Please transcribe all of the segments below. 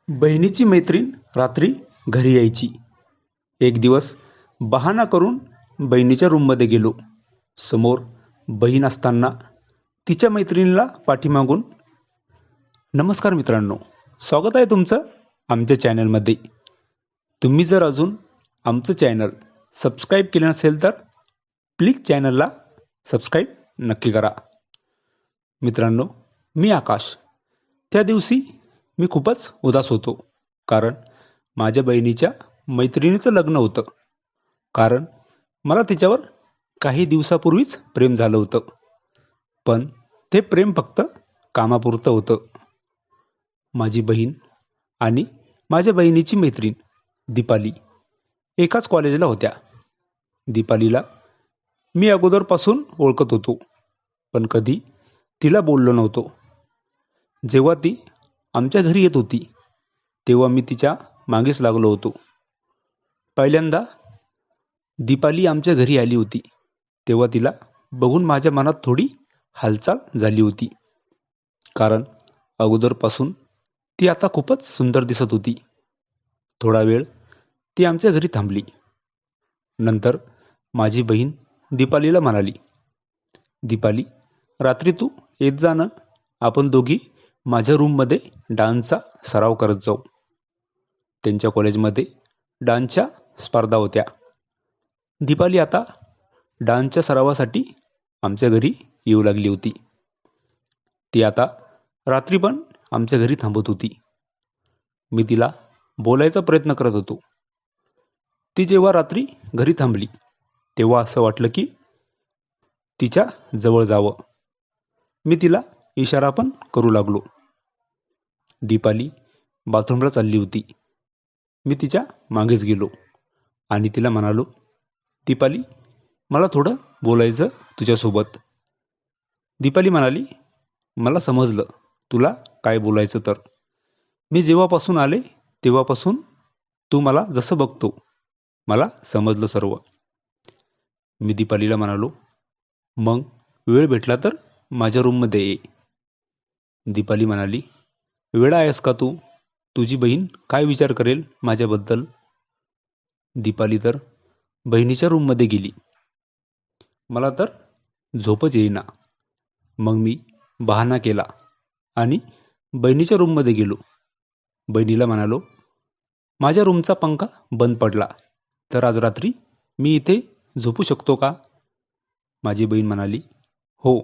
बहिणीची मैत्रीण रात्री घरी यायची. एक दिवस बहाणा करून बहिणीच्या रूममध्ये गेलो. समोर बहीण असताना तिच्या मैत्रिणीला पाठीमागून, नमस्कार मित्रांनो, स्वागत आहे तुमचं आमच्या चॅनलमध्ये. तुम्ही जर अजून आमचं चॅनल सबस्क्राईब केलं नसेल तर प्लीज चॅनलला सबस्क्राईब नक्की करा. मित्रांनो, मी आकाश. त्या दिवशी मी खूपच उदास होतो, कारण माझ्या बहिणीच्या मैत्रिणीचं लग्न होतं. कारण मला तिच्यावर काही दिवसापूर्वीच प्रेम झालं होतं, पण ते प्रेम फक्त कामापुरतं होतं. माझी बहीण आणि माझ्या बहिणीची मैत्रीण दीपाली एकाच कॉलेजला होत्या. दीपालीला मी अगोदरपासून ओळखत होतो, पण कधी तिला बोललो नव्हतो. जेव्हा ती आमच्या घरी येत होती तेव्हा मी तिच्या मागेच लागलो होतो. पहिल्यांदा दीपाली आमच्या घरी आली होती तेव्हा तिला बघून माझ्या मनात थोडी हालचाल झाली होती, कारण अगोदरपासून ती आता खूपच सुंदर दिसत होती. थोडा वेळ ती आमच्या घरी थांबली. नंतर माझी बहीण दीपालीला म्हणाली, दीपाली, रात्री तू येत जा ना, आपण दोघी माझ्या रूममध्ये डान्सचा सराव करत जाऊ. त्यांच्या कॉलेजमध्ये डान्सच्या स्पर्धा होत्या. दीपाली आता डान्सच्या सरावासाठी आमच्या घरी येऊ लागली होती. ती आता रात्री पण आमच्या घरी थांबत होती. मी तिला बोलायचा प्रयत्न करत होतो. ती जेव्हा रात्री घरी थांबली तेव्हा असं वाटलं की तिच्या जवळ जावं. मी तिला इशारा पण करू लागलो. दीपाली बाथरूमला चालली होती. मी तिच्या मागेच गेलो आणि तिला म्हणालो, दीपाली, मला थोडं बोलायचं तुझ्यासोबत. दीपाली म्हणाली, मला समजलं तुला काय बोलायचं तर. मी जेव्हापासून आले तेव्हापासून तू मला जसं बघतो मला समजलं सर्व. मी दीपालीला म्हणालो, मग वेळ भेटला तर माझ्या रूममध्ये ये. दीपाली म्हणाली, वेडा आहेस का तू? तुझी बहीण काय विचार करेल माझ्याबद्दल? दीपाली तर बहिणीच्या रूममध्ये गेली. मला तर झोपच येईना. मग मी बहाणा केला आणि बहिणीच्या रूममध्ये गेलो. बहिणीला म्हणालो, माझ्या रूमचा पंखा बंद पडला तर आज रात्री मी इथे झोपू शकतो का? माझी बहीण म्हणाली, हो,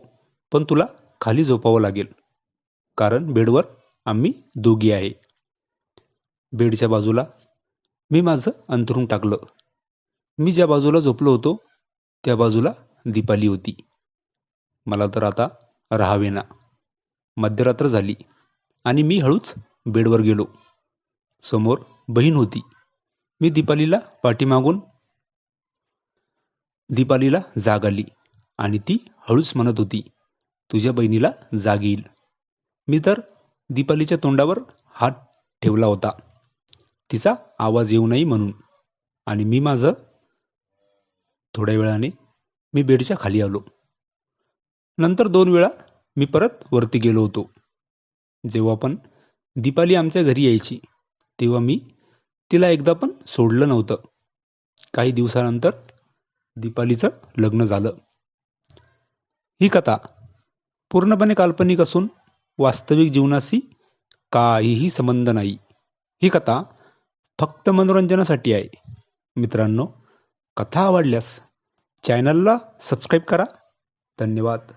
पण तुला खाली झोपावं लागेल, कारण बेडवर आम्ही दोघी आहे. बेडच्या बाजूला मी माझं अंथरूण टाकलं. मी ज्या बाजूला झोपलो होतो त्या बाजूला दीपाली होती. मला तर आता राहावेना. मध्यरात्र झाली आणि मी हळूच बेडवर गेलो. समोर बहीण होती. मी दीपालीला जाग आली आणि ती हळूच म्हणत होती, तुझ्या बहिणीला जाग येईल. मी तर दीपालीच्या तोंडावर हात ठेवला होता, तिचा आवाज येऊ नये म्हणून. आणि थोड्या वेळाने मी बेडच्या खाली आलो. नंतर 2 वेळा मी परत वरती गेलो होतो. जेव्हा पण दीपाली आमच्या घरी यायची तेव्हा मी तिला एकदा पण सोडलं नव्हतं. काही दिवसानंतर दीपालीचं लग्न झालं. ही कथा पूर्णपणे काल्पनिक असून वास्तविक जीवनाशी काहीही संबंध नाही. ही कथा फक्त मनोरंजनासाठी आहे. मित्रांनो, कथा आवडल्यास चॅनलला सबस्क्राईब करा. धन्यवाद.